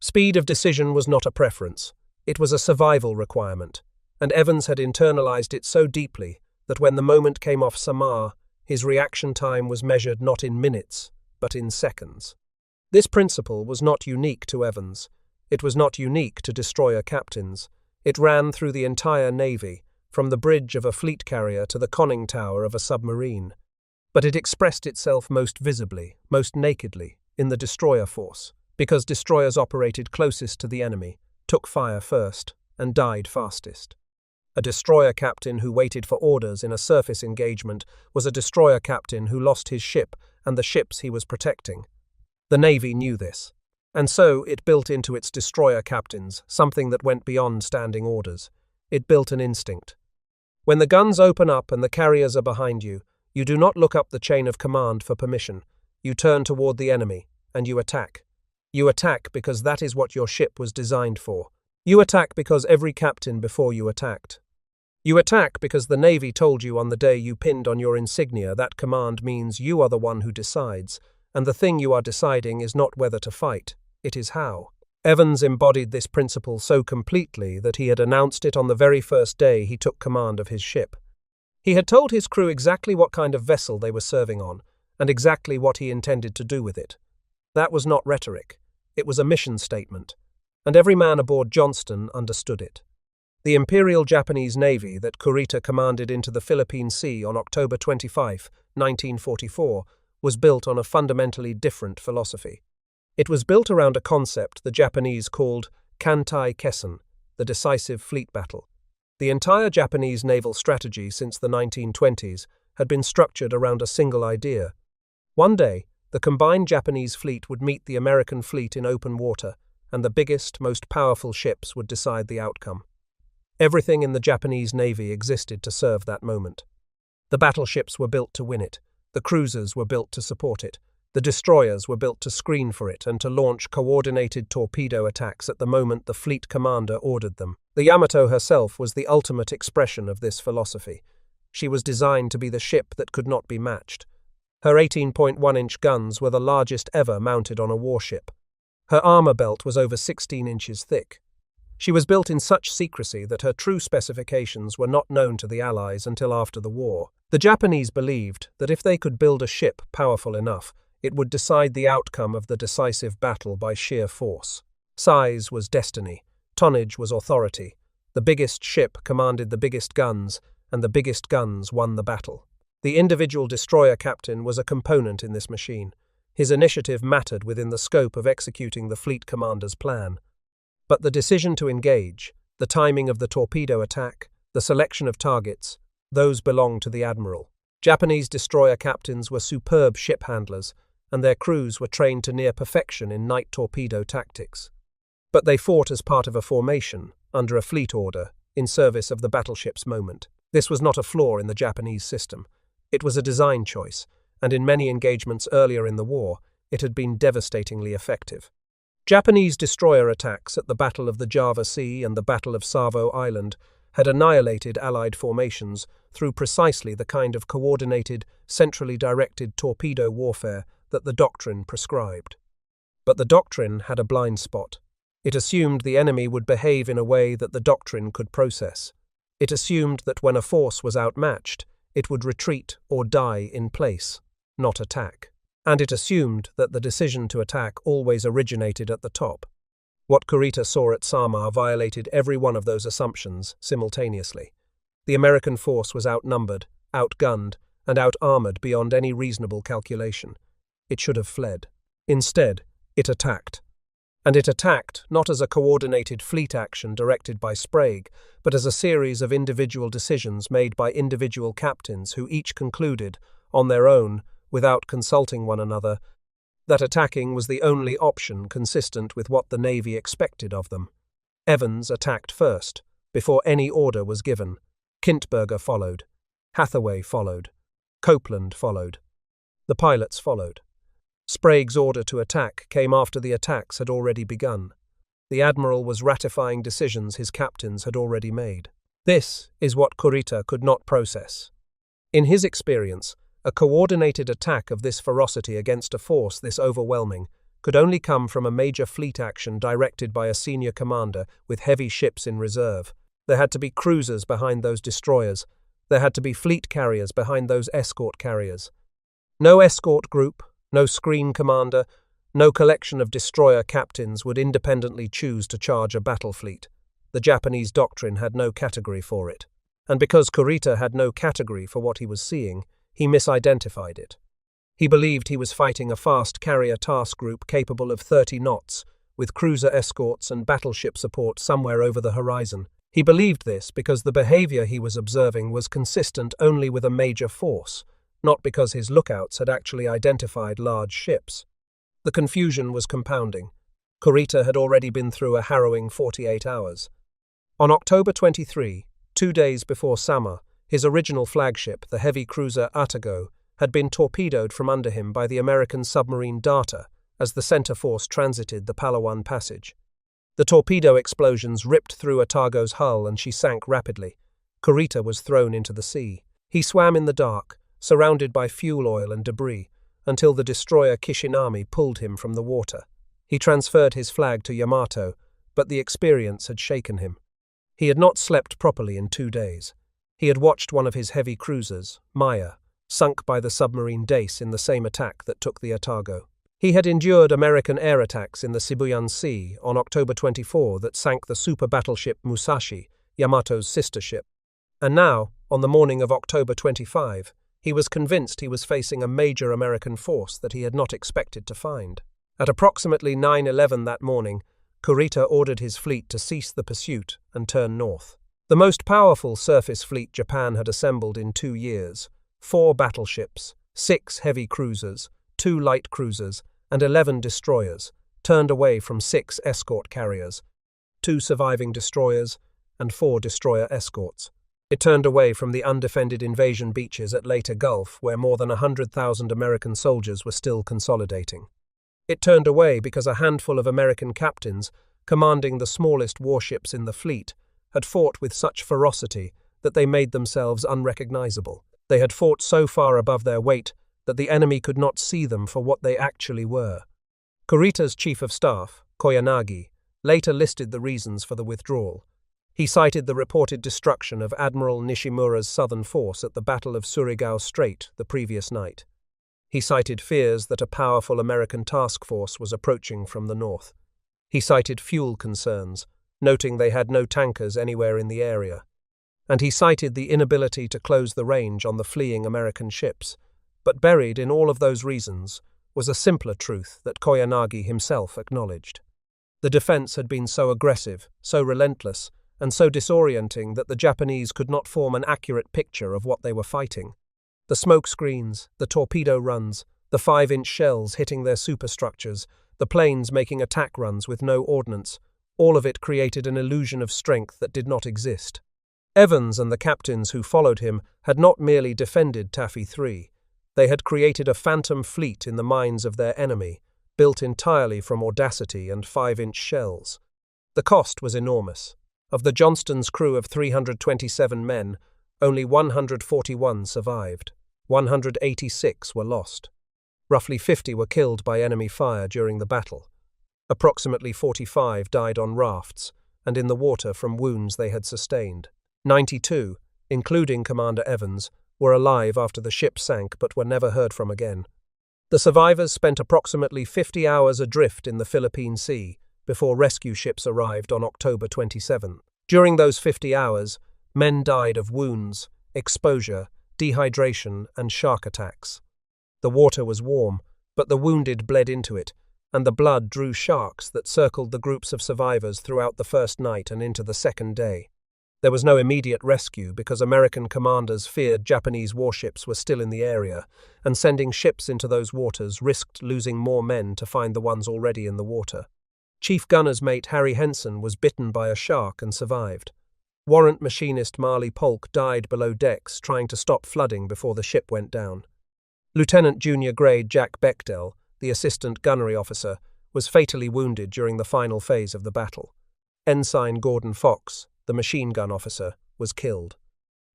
A: Speed of decision was not a preference. It was a survival requirement, and Evans had internalized it so deeply that when the moment came off Samar, his reaction time was measured not in minutes, but in seconds. This principle was not unique to Evans. It was not unique to destroyer captains. It ran through the entire Navy, from the bridge of a fleet carrier to the conning tower of a submarine. But it expressed itself most visibly, most nakedly, in the destroyer force, because destroyers operated closest to the enemy, took fire first, and died fastest. A destroyer captain who waited for orders in a surface engagement was a destroyer captain who lost his ship and the ships he was protecting. The Navy knew this, and so it built into its destroyer captains something that went beyond standing orders. It built an instinct. When the guns open up and the carriers are behind you, you do not look up the chain of command for permission. You turn toward the enemy, and you attack. You attack because that is what your ship was designed for. You attack because every captain before you attacked. You attack because the Navy told you on the day you pinned on your insignia that command means you are the one who decides, and the thing you are deciding is not whether to fight, it is how. Evans embodied this principle so completely that he had announced it on the very first day he took command of his ship. He had told his crew exactly what kind of vessel they were serving on, and exactly what he intended to do with it. That was not rhetoric. It was a mission statement, and every man aboard Johnston understood it. The Imperial Japanese Navy that Kurita commanded into the Philippine Sea on October 25, 1944, was built on a fundamentally different philosophy. It was built around a concept the Japanese called Kantai Kessen, the decisive fleet battle. The entire Japanese naval strategy since the 1920s had been structured around a single idea. One day, the combined Japanese fleet would meet the American fleet in open water, and the biggest, most powerful ships would decide the outcome. Everything in the Japanese Navy existed to serve that moment. The battleships were built to win it, the cruisers were built to support it, the destroyers were built to screen for it and to launch coordinated torpedo attacks at the moment the fleet commander ordered them. The Yamato herself was the ultimate expression of this philosophy. She was designed to be the ship that could not be matched. Her 18.1-inch guns were the largest ever mounted on a warship. Her armor belt was over 16 inches thick. She was built in such secrecy that her true specifications were not known to the Allies until after the war. The Japanese believed that if they could build a ship powerful enough, it would decide the outcome of the decisive battle by sheer force. Size was destiny. Tonnage was authority. The biggest ship commanded the biggest guns, and the biggest guns won the battle. The individual destroyer captain was a component in this machine. His initiative mattered within the scope of executing the fleet commander's plan. But the decision to engage, the timing of the torpedo attack, the selection of targets, those belonged to the admiral. Japanese destroyer captains were superb ship handlers, and their crews were trained to near perfection in night torpedo tactics. But they fought as part of a formation, under a fleet order, in service of the battleship's moment. This was not a flaw in the Japanese system. It was a design choice, and in many engagements earlier in the war, it had been devastatingly effective. Japanese destroyer attacks at the Battle of the Java Sea and the Battle of Savo Island had annihilated Allied formations through precisely the kind of coordinated, centrally directed torpedo warfare that the doctrine prescribed. But the doctrine had a blind spot. It assumed the enemy would behave in a way that the doctrine could process. It assumed that when a force was outmatched, it would retreat or die in place, not attack. And it assumed that the decision to attack always originated at the top. What Kurita saw at Samar violated every one of those assumptions simultaneously. The American force was outnumbered, outgunned, and out-armored beyond any reasonable calculation. It should have fled. Instead, it attacked. And it attacked not as a coordinated fleet action directed by Sprague, but as a series of individual decisions made by individual captains who each concluded, on their own, without consulting one another, that attacking was the only option consistent with what the Navy expected of them. Evans attacked first, before any order was given. Kintberger followed. Hathaway followed. Copeland followed. The pilots followed. Sprague's order to attack came after the attacks had already begun. The admiral was ratifying decisions his captains had already made. This is what Kurita could not process. In his experience, a coordinated attack of this ferocity against a force this overwhelming could only come from a major fleet action directed by a senior commander with heavy ships in reserve. There had to be cruisers behind those destroyers. There had to be fleet carriers behind those escort carriers. No escort group, no screen commander, no collection of destroyer captains would independently choose to charge a battle fleet. The Japanese doctrine had no category for it. And because Kurita had no category for what he was seeing, he misidentified it. He believed he was fighting a fast carrier task group capable of 30 knots, with cruiser escorts and battleship support somewhere over the horizon. He believed this because the behavior he was observing was consistent only with a major force, not because his lookouts had actually identified large ships. The confusion was compounding. Kurita had already been through a harrowing 48 hours. On October 23, 2 days before Samar, his original flagship, the heavy cruiser Atago, had been torpedoed from under him by the American submarine Data as the center force transited the Palawan Passage. The torpedo explosions ripped through Atago's hull and she sank rapidly. Kurita was thrown into the sea. He swam in the dark, surrounded by fuel oil and debris, until the destroyer Kishinami pulled him from the water. He transferred his flag to Yamato, but the experience had shaken him. He had not slept properly in 2 days. He had watched one of his heavy cruisers, Maya, sunk by the submarine Dace in the same attack that took the Atago. He had endured American air attacks in the Sibuyan Sea on October 24 that sank the super battleship Musashi, Yamato's sister ship. And now, on the morning of October 25, he was convinced he was facing a major American force that he had not expected to find. At approximately 9:11 that morning, Kurita ordered his fleet to cease the pursuit and turn north. The most powerful surface fleet Japan had assembled in 2 years, 4 battleships, 6 heavy cruisers, 2 light cruisers, and 11 destroyers, turned away from 6 escort carriers, 2 surviving destroyers, and 4 destroyer escorts. It turned away from the undefended invasion beaches at Leyte Gulf, where more than 100,000 American soldiers were still consolidating. It turned away because a handful of American captains, commanding the smallest warships in the fleet, had fought with such ferocity that they made themselves unrecognizable. They had fought so far above their weight that the enemy could not see them for what they actually were. Kurita's chief of staff, Koyanagi, later listed the reasons for the withdrawal. He cited the reported destruction of Admiral Nishimura's southern force at the Battle of Surigao Strait the previous night. He cited fears that a powerful American task force was approaching from the north. He cited fuel concerns, noting they had no tankers anywhere in the area. And he cited the inability to close the range on the fleeing American ships. But buried in all of those reasons was a simpler truth that Koyanagi himself acknowledged. The defense had been so aggressive, so relentless, and so disorienting that the Japanese could not form an accurate picture of what they were fighting. The smoke screens, the torpedo runs, the 5-inch shells hitting their superstructures, the planes making attack runs with no ordnance, all of it created an illusion of strength that did not exist. Evans and the captains who followed him had not merely defended Taffy Three, they had created a phantom fleet in the minds of their enemy, built entirely from audacity and 5-inch shells. The cost was enormous. Of the Johnston's crew of 327 men, only 141 survived. 186 were lost. Roughly 50 were killed by enemy fire during the battle. Approximately 45 died on rafts and in the water from wounds they had sustained. 92, including Commander Evans, were alive after the ship sank but were never heard from again. The survivors spent approximately 50 hours adrift in the Philippine Sea before rescue ships arrived on October 27. During those 50 hours, men died of wounds, exposure, dehydration, and shark attacks. The water was warm, but the wounded bled into it, and the blood drew sharks that circled the groups of survivors throughout the first night and into the second day. There was no immediate rescue because American commanders feared Japanese warships were still in the area, and sending ships into those waters risked losing more men to find the ones already in the water. Chief Gunner's mate Harry Henson was bitten by a shark and survived. Warrant machinist Marley Polk died below decks trying to stop flooding before the ship went down. Lieutenant Junior Grade Jack Bechdel, the assistant gunnery officer, was fatally wounded during the final phase of the battle. Ensign Gordon Fox, the machine gun officer, was killed.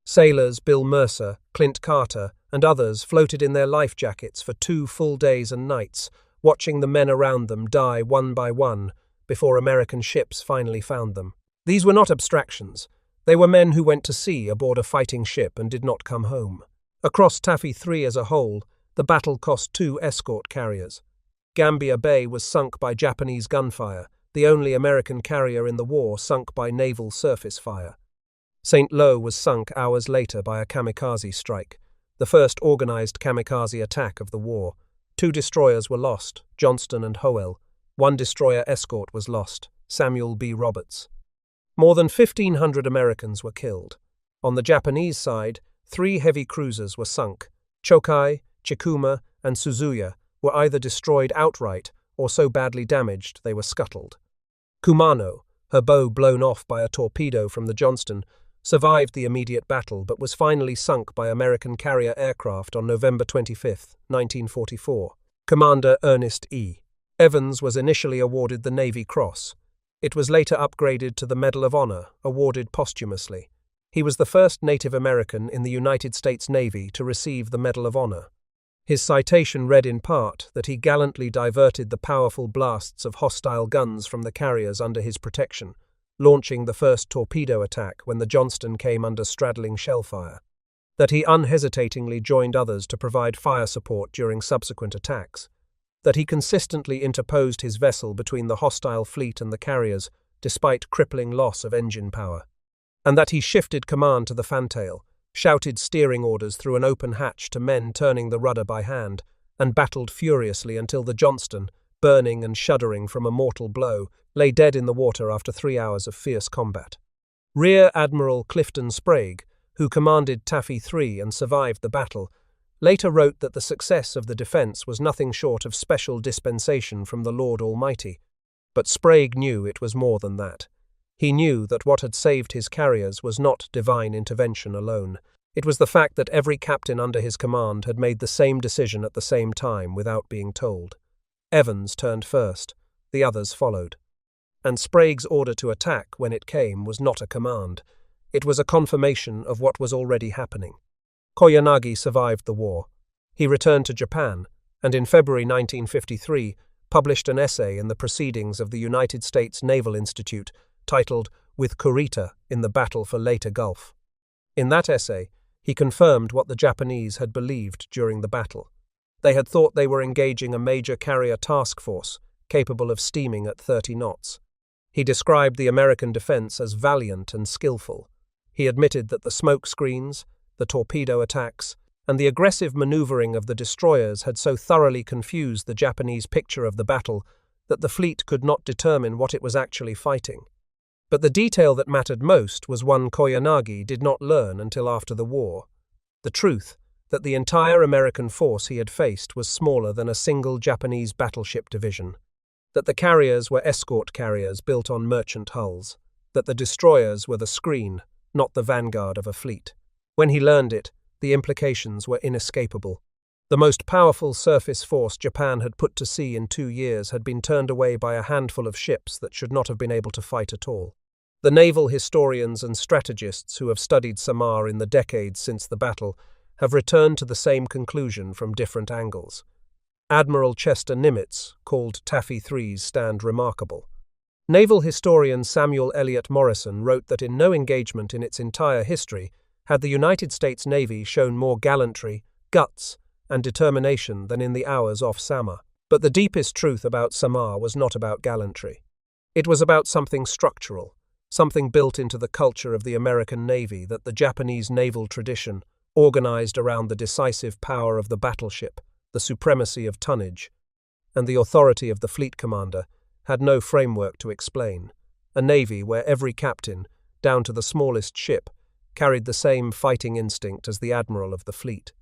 A: Sailors Bill Mercer, Clint Carter, and others floated in their life jackets for 2 full days and nights, watching the men around them die one by one before American ships finally found them. These were not abstractions. They were men who went to sea aboard a fighting ship and did not come home. Across Taffy Three as a whole, the battle cost 2 escort carriers. Gambia Bay was sunk by Japanese gunfire, the only American carrier in the war sunk by naval surface fire. St. Lo was sunk hours later by a kamikaze strike, the first organized kamikaze attack of the war. 2 destroyers were lost, Johnston and Hoel. 1 destroyer escort was lost, Samuel B. Roberts. More than 1,500 Americans were killed. On the Japanese side, 3 heavy cruisers were sunk. Chokai, Chikuma, and Suzuya were either destroyed outright or so badly damaged they were scuttled. Kumano, her bow blown off by a torpedo from the Johnston, survived the immediate battle but was finally sunk by American carrier aircraft on November 25, 1944. Commander Ernest E. Evans was initially awarded the Navy Cross. It was later upgraded to the Medal of Honor, awarded posthumously. He was the first Native American in the United States Navy to receive the Medal of Honor. His citation read in part that he gallantly diverted the powerful blasts of hostile guns from the carriers under his protection, launching the first torpedo attack when the Johnston came under straddling shellfire. That he unhesitatingly joined others to provide fire support during subsequent attacks. That he consistently interposed his vessel between the hostile fleet and the carriers, despite crippling loss of engine power. and that he shifted command to the fantail, shouted steering orders through an open hatch to men turning the rudder by hand, and battled furiously until the Johnston, burning and shuddering from a mortal blow, lay dead in the water after 3 hours of fierce combat. Rear Admiral Clifton Sprague, who commanded Taffy Three and survived the battle, later wrote that the success of the defence was nothing short of special dispensation from the Lord Almighty. But Sprague knew it was more than that. He knew that what had saved his carriers was not divine intervention alone. It was the fact that every captain under his command had made the same decision at the same time without being told. Evans turned first, the others followed. And Sprague's order to attack, when it came, was not a command. It was a confirmation of what was already happening. Koyanagi survived the war. He returned to Japan, and in February 1953 published an essay in the Proceedings of the United States Naval Institute titled "With Kurita in the Battle for Leyte Gulf." In that essay, he confirmed what the Japanese had believed during the battle. They had thought they were engaging a major carrier task force capable of steaming at 30 knots. He described the American defense as valiant and skillful. He admitted that the smoke screens, the torpedo attacks, and the aggressive maneuvering of the destroyers had so thoroughly confused the Japanese picture of the battle that the fleet could not determine what it was actually fighting. But the detail that mattered most was one Koyanagi did not learn until after the war: the truth that the entire American force he had faced was smaller than a single Japanese battleship division, that the carriers were escort carriers built on merchant hulls, that the destroyers were the screen, not the vanguard of a fleet. When he learned it, the implications were inescapable. The most powerful surface force Japan had put to sea in 2 years had been turned away by a handful of ships that should not have been able to fight at all. The naval historians and strategists who have studied Samar in the decades since the battle have returned to the same conclusion from different angles. Admiral Chester Nimitz called Taffy Three's stand remarkable. Naval historian Samuel Eliot Morrison wrote that in no engagement in its entire history had the United States Navy shown more gallantry, guts, and determination than in the hours off Samar. But the deepest truth about Samar was not about gallantry. It was about something structural, something built into the culture of the American Navy that the Japanese naval tradition, organized around the decisive power of the battleship, the supremacy of tonnage, and the authority of the fleet commander, had no framework to explain. A navy where every captain, down to the smallest ship, carried the same fighting instinct as the admiral of the fleet.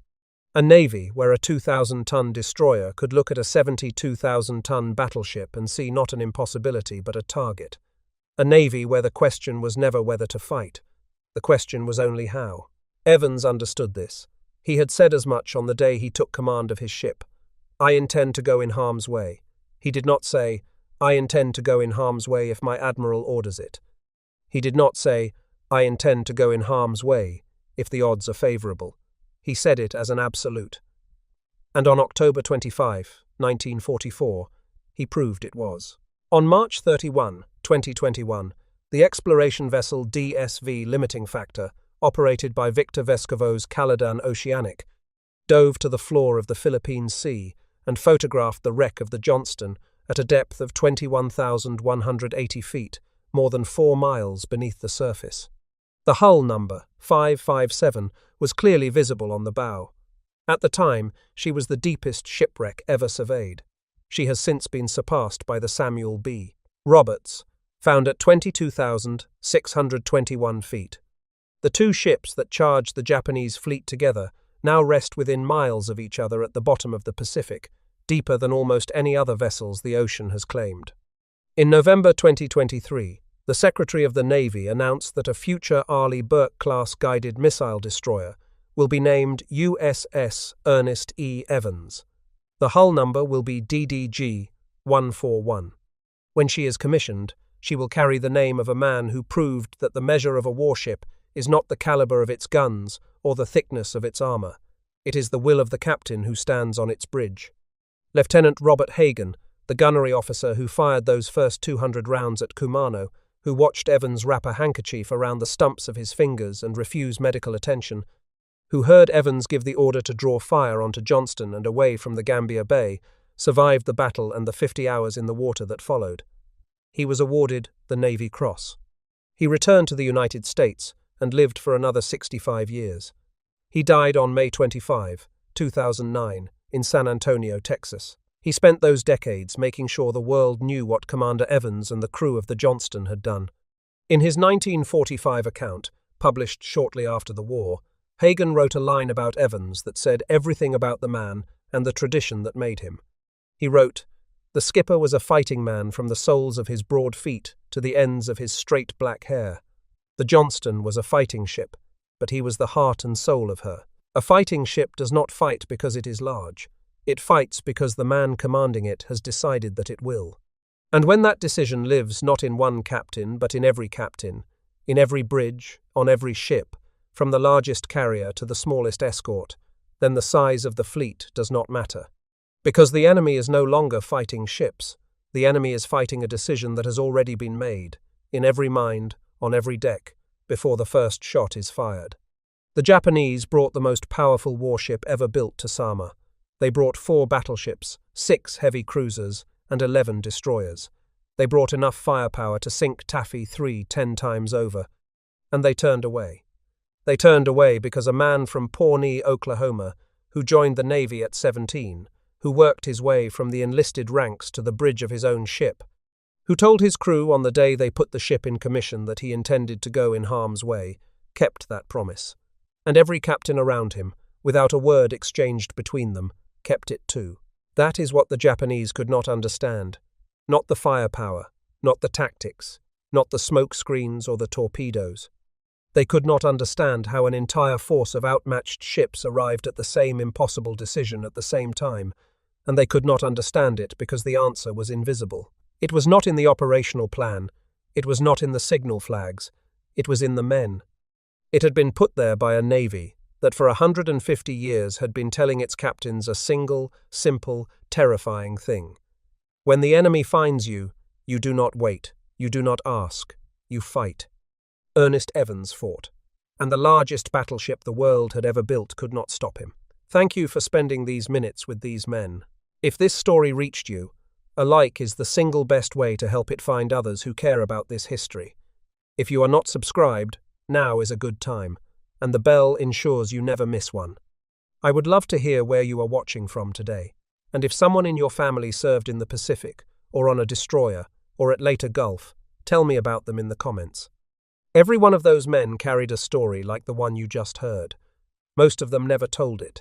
A: A navy where a 2,000-ton destroyer could look at a 72,000-ton battleship and see not an impossibility but a target. A navy where the question was never whether to fight. The question was only how. Evans understood this. He had said as much on the day he took command of his ship. "I intend to go in harm's way." He did not say, "I intend to go in harm's way if my admiral orders it." He did not say, "I intend to go in harm's way if the odds are favorable." He said it as an absolute. And on October 25, 1944, he proved it was. On March 31, 2021, the exploration vessel DSV Limiting Factor, operated by Victor Vescovo's Caladan Oceanic, dove to the floor of the Philippine Sea and photographed the wreck of the Johnston at a depth of 21,180 feet, more than 4 miles beneath the surface. The hull number, 557, was clearly visible on the bow. At the time, she was the deepest shipwreck ever surveyed. She has since been surpassed by the Samuel B. Roberts, found at 22,621 feet. The two ships that charged the Japanese fleet together now rest within miles of each other at the bottom of the Pacific, deeper than almost any other vessels the ocean has claimed. In November 2023, the Secretary of the Navy announced that a future Arleigh Burke-class guided missile destroyer will be named USS Ernest E. Evans. The hull number will be DDG-141. When she is commissioned, she will carry the name of a man who proved that the measure of a warship is not the caliber of its guns or the thickness of its armor. It is the will of the captain who stands on its bridge. Lieutenant Robert Hagan, the gunnery officer who fired those first 200 rounds at Kumano, who watched Evans wrap a handkerchief around the stumps of his fingers and refuse medical attention, who heard Evans give the order to draw fire onto Johnston and away from the Gambia Bay, survived the battle and the 50 hours in the water that followed. He was awarded the Navy Cross. He returned to the United States and lived for another 65 years. He died on May 25, 2009, in San Antonio, Texas. He spent those decades making sure the world knew what Commander Evans and the crew of the Johnston had done. In his 1945 account, published shortly after the war, Hagen wrote a line about Evans that said everything about the man and the tradition that made him. He wrote, "The skipper was a fighting man from the soles of his broad feet to the ends of his straight black hair. The Johnston was a fighting ship, but he was the heart and soul of her. A fighting ship does not fight because it is large. It fights because the man commanding it has decided that it will. And when that decision lives not in one captain, but in every captain, in every bridge, on every ship, from the largest carrier to the smallest escort, then the size of the fleet does not matter. Because the enemy is no longer fighting ships. The enemy is fighting a decision that has already been made, in every mind, on every deck, before the first shot is fired." The Japanese brought the most powerful warship ever built to Samar. They brought 4 battleships, 6 heavy cruisers, and 11 destroyers. They brought enough firepower to sink Taffy 3 10 times over. And they turned away. They turned away because a man from Pawnee, Oklahoma, who joined the Navy at 17, who worked his way from the enlisted ranks to the bridge of his own ship, who told his crew on the day they put the ship in commission that he intended to go in harm's way, kept that promise. And every captain around him, without a word exchanged between them, kept it too. That is what the Japanese could not understand. Not the firepower, not the tactics, not the smoke screens or the torpedoes. They could not understand how an entire force of outmatched ships arrived at the same impossible decision at the same time, and they could not understand it because the answer was invisible. It was not in the operational plan, it was not in the signal flags, it was in the men. It had been put there by a navy that for 150 years had been telling its captains a single, simple, terrifying thing. When the enemy finds you, you do not wait, you do not ask, you fight. Ernest Evans fought, and the largest battleship the world had ever built could not stop him. Thank you for spending these minutes with these men. If this story reached you, a like is the single best way to help it find others who care about this history. If you are not subscribed, now is a good time, and the bell ensures you never miss one. I would love to hear where you are watching from today, and if someone in your family served in the Pacific, or on a destroyer, or at Leyte Gulf, tell me about them in the comments. Every one of those men carried a story like the one you just heard. Most of them never told it.